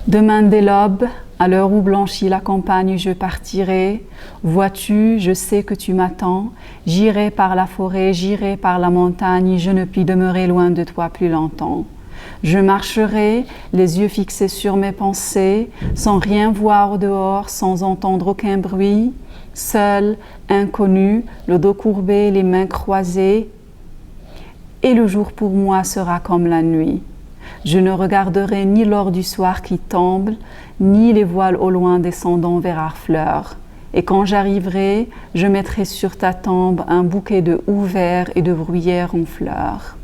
Demain dès l'aube, à l'heure où blanchit la campagne, je partirai. Vois-tu, je sais que tu m'attends. J'irai par la forêt, j'irai par la montagne, je ne puis demeurer loin de toi plus longtemps. Je marcherai, les yeux fixés sur mes pensées, sans rien voir au dehors, sans entendre aucun bruit, seul, inconnu, le dos courbé, les mains croisées. Et le jour pour moi sera comme la nuit. Je ne regarderai ni l'or du soir qui tombe, ni les voiles au loin descendant vers Harfleur. Et quand j'arriverai, je mettrai sur ta tombe un bouquet de houx verts et de bruyères en fleurs.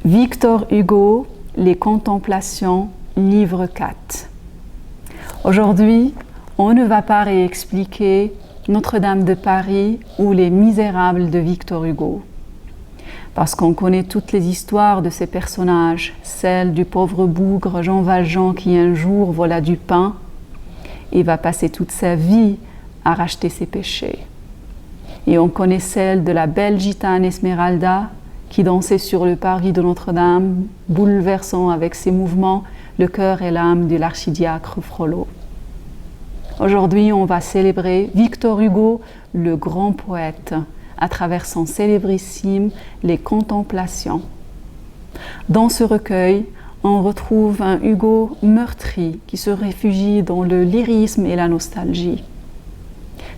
Victor Hugo, Les Contemplations, livre 4. Aujourd'hui, on ne va pas réexpliquer Notre-Dame de Paris ou Les Misérables de Victor Hugo. Parce qu'on connaît toutes les histoires de ces personnages, celle du pauvre bougre Jean Valjean qui un jour vola du pain et va passer toute sa vie à racheter ses péchés. Et on connaît celle de la belle gitane Esmeralda qui dansait sur le parvis de Notre-Dame, bouleversant avec ses mouvements le cœur et l'âme de l'archidiacre Frollo. Aujourd'hui, on va célébrer Victor Hugo, le grand poète, à travers son célébrissime Les Contemplations. Dans ce recueil, on retrouve un Hugo meurtri qui se réfugie dans le lyrisme et la nostalgie.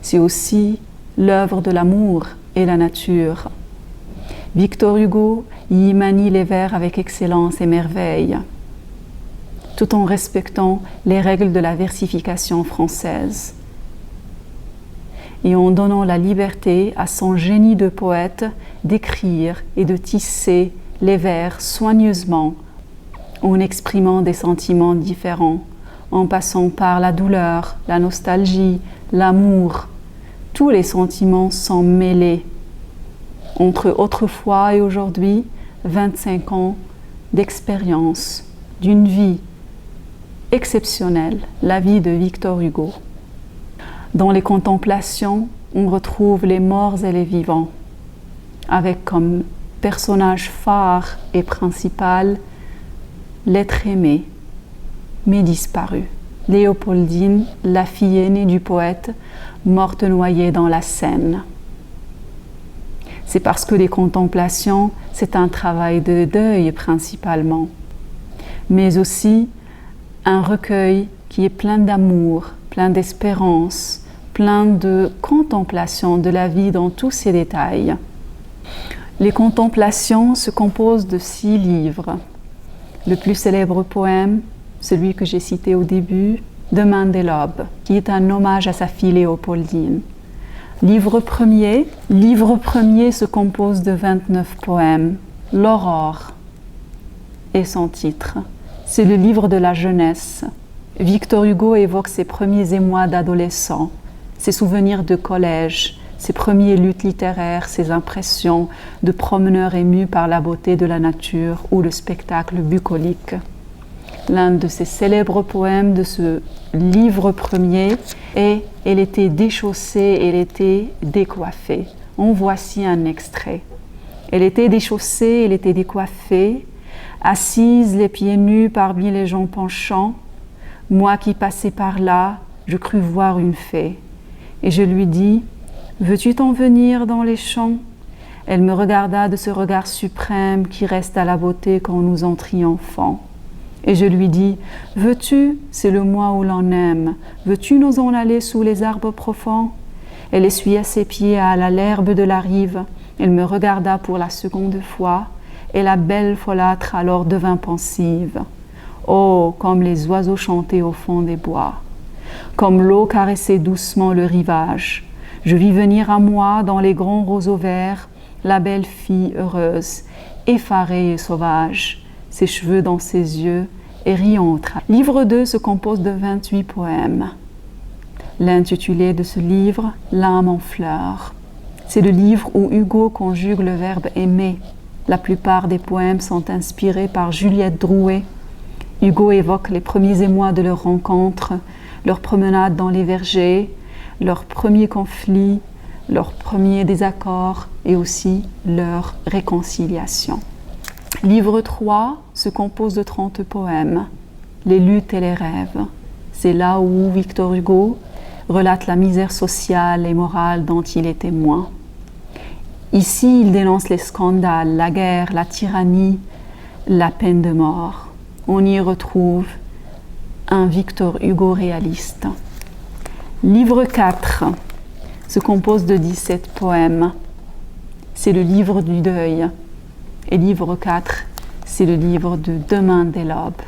C'est aussi l'œuvre de l'amour et la nature. Victor Hugo y manie les vers avec excellence et merveille, tout en respectant les règles de la versification française et en donnant la liberté à son génie de poète d'écrire et de tisser les vers soigneusement, en exprimant des sentiments différents, en passant par la douleur, la nostalgie, l'amour. Tous les sentiments sont mêlés. Entre autrefois et aujourd'hui, 25 ans d'expérience, d'une vie exceptionnelle, la vie de Victor Hugo. Dans les Contemplations, on retrouve les morts et les vivants, avec comme personnage phare et principal l'être aimé, mais disparu. Léopoldine, la fille aînée du poète, morte noyée dans la Seine. C'est parce que les Contemplations, c'est un travail de deuil principalement, mais aussi un recueil qui est plein d'amour, plein d'espérance, plein de contemplation de la vie dans tous ses détails. Les Contemplations se composent de 6 livres. Le plus célèbre poème, celui que j'ai cité au début, Demain dès l'aube, qui est un hommage à sa fille Léopoldine. Livre premier se compose de 29 poèmes. L'Aurore est son titre. C'est le livre de la jeunesse. Victor Hugo évoque ses premiers émois d'adolescent, ses souvenirs de collège, ses premiers luttes littéraires, ses impressions de promeneur ému par la beauté de la nature ou le spectacle bucolique. L'un de ses célèbres poèmes de ce livre premier est « Elle était déchaussée, elle était décoiffée ». En voici un extrait. Elle était déchaussée, elle était décoiffée, assise les pieds nus parmi les gens penchants. Moi qui passais par là, je crus voir une fée. Et je lui dis, « Veux-tu t'en venir dans les champs ?» Elle me regarda de ce regard suprême qui reste à la beauté quand nous en triomphons. Et je lui dis, « Veux-tu, c'est le mois où l'on aime, veux-tu nous en aller sous les arbres profonds ?» Elle essuya ses pieds à l'herbe de la rive. Elle me regarda pour la seconde fois, et la belle folâtre alors devint pensive. Oh, comme les oiseaux chantaient au fond des bois, comme l'eau caressait doucement le rivage. Je vis venir à moi dans les grands roseaux verts la belle fille heureuse, effarée et sauvage, ses cheveux dans ses yeux et riant. Livre 2 se compose de 28 poèmes. L'intitulé de ce livre, L'âme en fleurs. C'est le livre où Hugo conjugue le verbe aimer. La plupart des poèmes sont inspirés par Juliette Drouet. Hugo évoque les premiers émois de leur rencontre, leur promenade dans les vergers, leur premier conflit, leur premier désaccord et aussi leur réconciliation. Livre 3 se compose de 30 poèmes. les luttes et les rêves. C'est là où Victor Hugo relate la misère sociale et morale dont il est témoin. Ici, il dénonce les scandales, la guerre, la tyrannie, la peine de mort. On y retrouve un Victor Hugo réaliste. Livre 4 se compose de 17 poèmes. C'est le livre du deuil. Et livre 4, c'est le livre de Demain dès l'aube.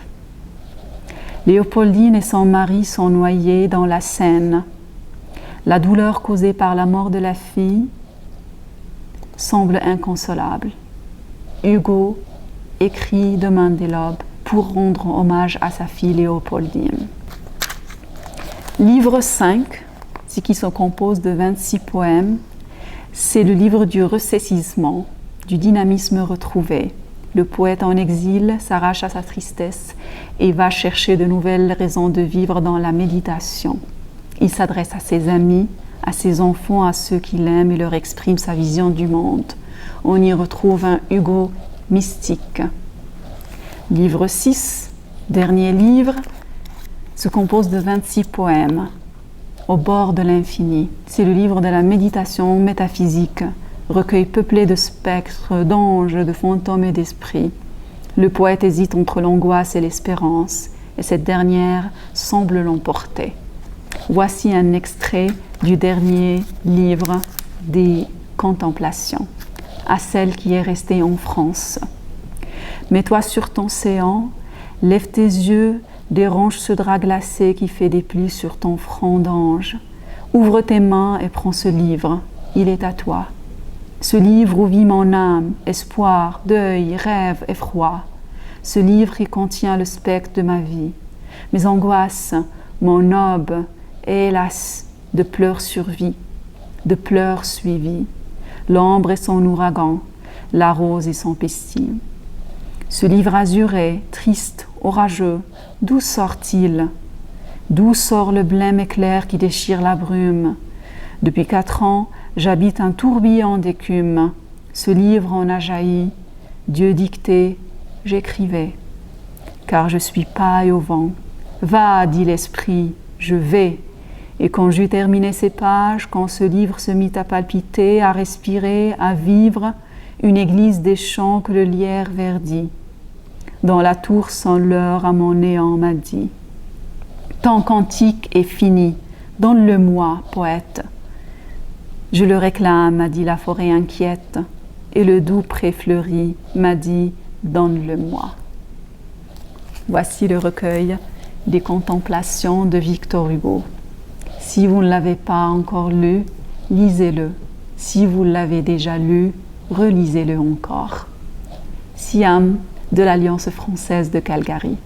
Léopoldine et son mari sont noyés dans la Seine. La douleur causée par la mort de la fille semble inconsolable. Hugo écrit Demain dès l'aube pour rendre hommage à sa fille Léopoldine. Livre 5, ce qui se compose de 26 poèmes, c'est le livre du ressaisissement, du dynamisme retrouvé. Le poète en exil s'arrache à sa tristesse et va chercher de nouvelles raisons de vivre dans la méditation. Il s'adresse à ses amis, à ses enfants, à ceux qu'il aime et leur exprime sa vision du monde. On y retrouve un Hugo mystique. Livre 6, dernier livre, se compose de 26 poèmes. Au bord de l'infini, c'est le livre de la méditation métaphysique, recueil peuplé de spectres, d'anges, de fantômes et d'esprits. Le poète hésite entre l'angoisse et l'espérance, et cette dernière semble l'emporter. Voici un extrait du dernier livre des Contemplations, à celle qui est restée en France. Mets-toi sur ton séant, lève tes yeux, dérange ce drap glacé qui fait des plis sur ton front d'ange. Ouvre tes mains et prends ce livre, il est à toi. Ce livre où vit mon âme, espoir, deuil, rêve, effroi. Ce livre qui contient le spectre de ma vie, mes angoisses, mon aube, et hélas, de pleurs survie, de pleurs suivis, l'ombre et son ouragan, la rose et son pestil. Ce livre azuré, triste, orageux, d'où sort-il? D'où sort le blême éclair qui déchire la brume? Depuis 4 ans, j'habite un tourbillon d'écume. Ce livre en a jailli, Dieu dicté, j'écrivais. Car je suis paille au vent. Va, dit l'esprit, je vais. Et quand j'eus terminé ces pages, quand ce livre se mit à palpiter, à respirer, à vivre, une église des champs que le lierre verdit. Dans la tour sans l'heure à mon néant m'a dit. Ton cantique est fini, donne-le-moi, poète. Je le réclame, m'a dit la forêt inquiète, et le doux pré fleuri m'a dit, donne-le-moi. Voici le recueil des Contemplations de Victor Hugo. Si vous ne l'avez pas encore lu, lisez-le. Si vous l'avez déjà lu, relisez-le encore. Siam de l'Alliance française de Calgary.